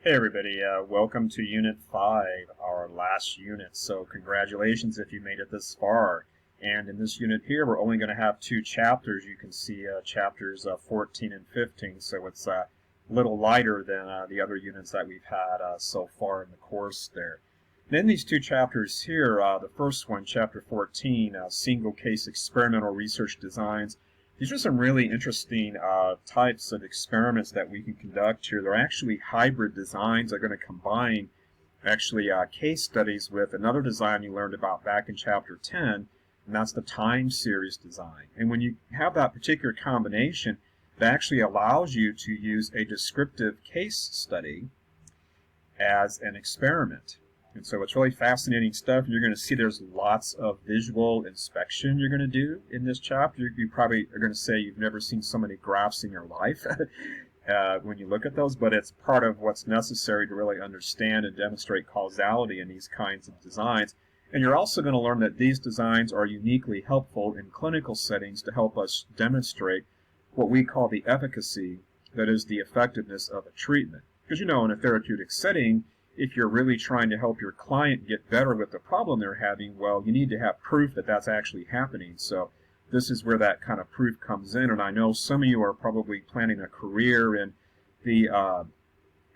Hey everybody, welcome to Unit 5, our last unit. So congratulations if you made it this far. And in this unit here, we're only going to have two chapters. You can see chapters 14 and 15, so it's a little lighter than the other units that we've had so far in the course there. And in these two chapters here, the first one, chapter 14, single case experimental research designs. These are some really interesting types of experiments that we can conduct here. They're actually hybrid designs. They're going to combine actually case studies with another design you learned about back in chapter 10, and that's the time series design. And when you have that particular combination, it actually allows you to use a descriptive case study as an experiment. And so it's really fascinating stuff. You're going to see there's lots of visual inspection you're going to do in this chapter. You probably are going to say you've never seen so many graphs in your life when you look at those, but it's part of what's necessary to really understand and demonstrate causality in these kinds of designs. And you're also going to learn that these designs are uniquely helpful in clinical settings to help us demonstrate what we call the efficacy, that is, the effectiveness of a treatment. Because you know, in a therapeutic setting, if you're really trying to help your client get better with the problem they're having, well, you need to have proof that that's actually happening. So this is where that kind of proof comes in. And I know some of you are probably planning a career in the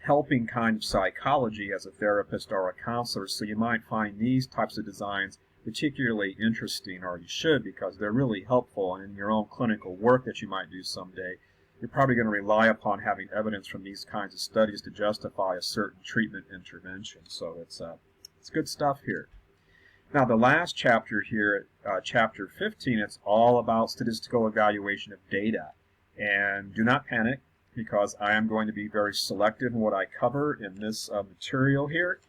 helping kind of psychology as a therapist or a counselor. So you might find these types of designs particularly interesting, or you should, because they're really helpful in your own clinical work that you might do someday. You're probably going to rely upon having evidence from these kinds of studies to justify a certain treatment intervention. So it's good stuff here. Now the last chapter here, chapter 15, it's all about statistical evaluation of data. And do not panic, because I am going to be very selective in what I cover in this material here.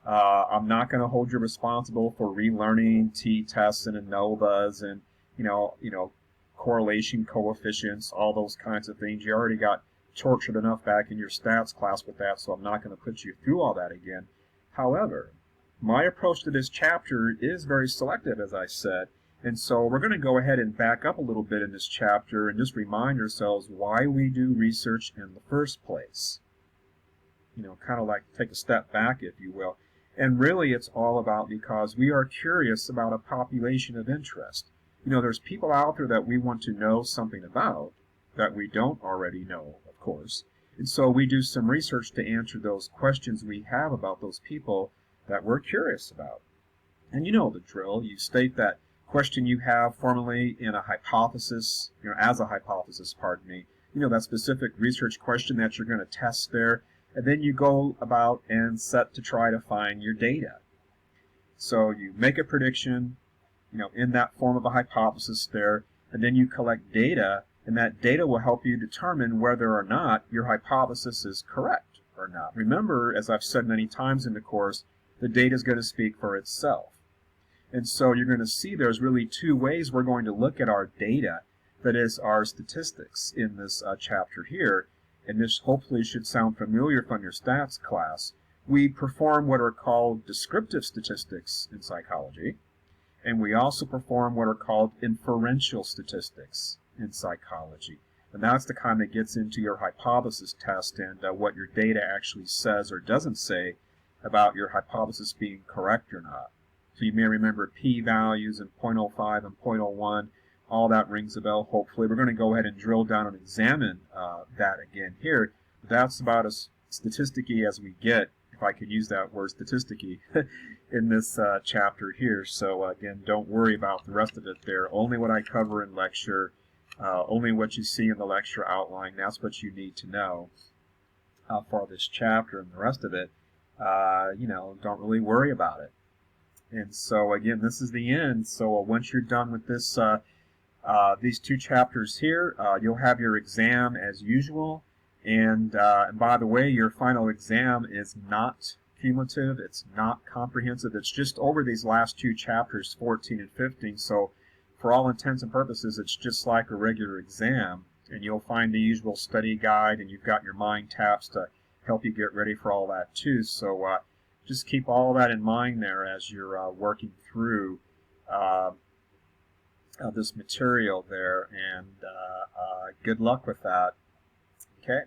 I'm not going to hold you responsible for relearning t-tests and ANOVAs and you know correlation coefficients, all those kinds of things. You already got tortured enough back in your stats class with that, so I'm not going to put you through all that again. However, my approach to this chapter is very selective, as I said, and so we're going to go ahead and back up a little bit in this chapter and just remind ourselves why we do research in the first place. You know, kind of like take a step back, if you will. And really it's all about because we are curious about a population of interest. You know, there's people out there that we want to know something about that we don't already know, of course. And so we do some research to answer those questions we have about those people that we're curious about. And you know the drill. You state that question you have formally in a hypothesis, as a hypothesis, pardon me. You know, that specific research question that you're going to test there. And then you go about and set to try to find your data. So you make a prediction, in that form of a hypothesis there, and then you collect data, and that data will help you determine whether or not your hypothesis is correct or not. Remember, as I've said many times in the course, the data is going to speak for itself. And so you're going to see there's really two ways we're going to look at our data, that is, our statistics in this chapter here, and this hopefully should sound familiar from your stats class. We perform what are called descriptive statistics in psychology, and we also perform what are called inferential statistics in psychology. And that's the kind that gets into your hypothesis test and what your data actually says or doesn't say about your hypothesis being correct or not. So you may remember p-values and 0.05 and 0.01. All that rings a bell, hopefully. We're going to go ahead and drill down and examine that again here. That's about as statisticky as we get, if I could use that word statisticky, in this chapter here. So again, don't worry about the rest of it there. Only what I cover in lecture, only what you see in the lecture outline, that's what you need to know for this chapter. And the rest of it, don't really worry about it. And so again, this is the end. So once you're done with this, these two chapters here, you'll have your exam as usual. And by the way, your final exam is not cumulative. It's not comprehensive. It's just over these last two chapters, 14 and 15. So for all intents and purposes, it's just like a regular exam. And you'll find the usual study guide, and you've got your mind taps to help you get ready for all that too. So just keep all that in mind there as you're working through this material there, and good luck with that. Okay.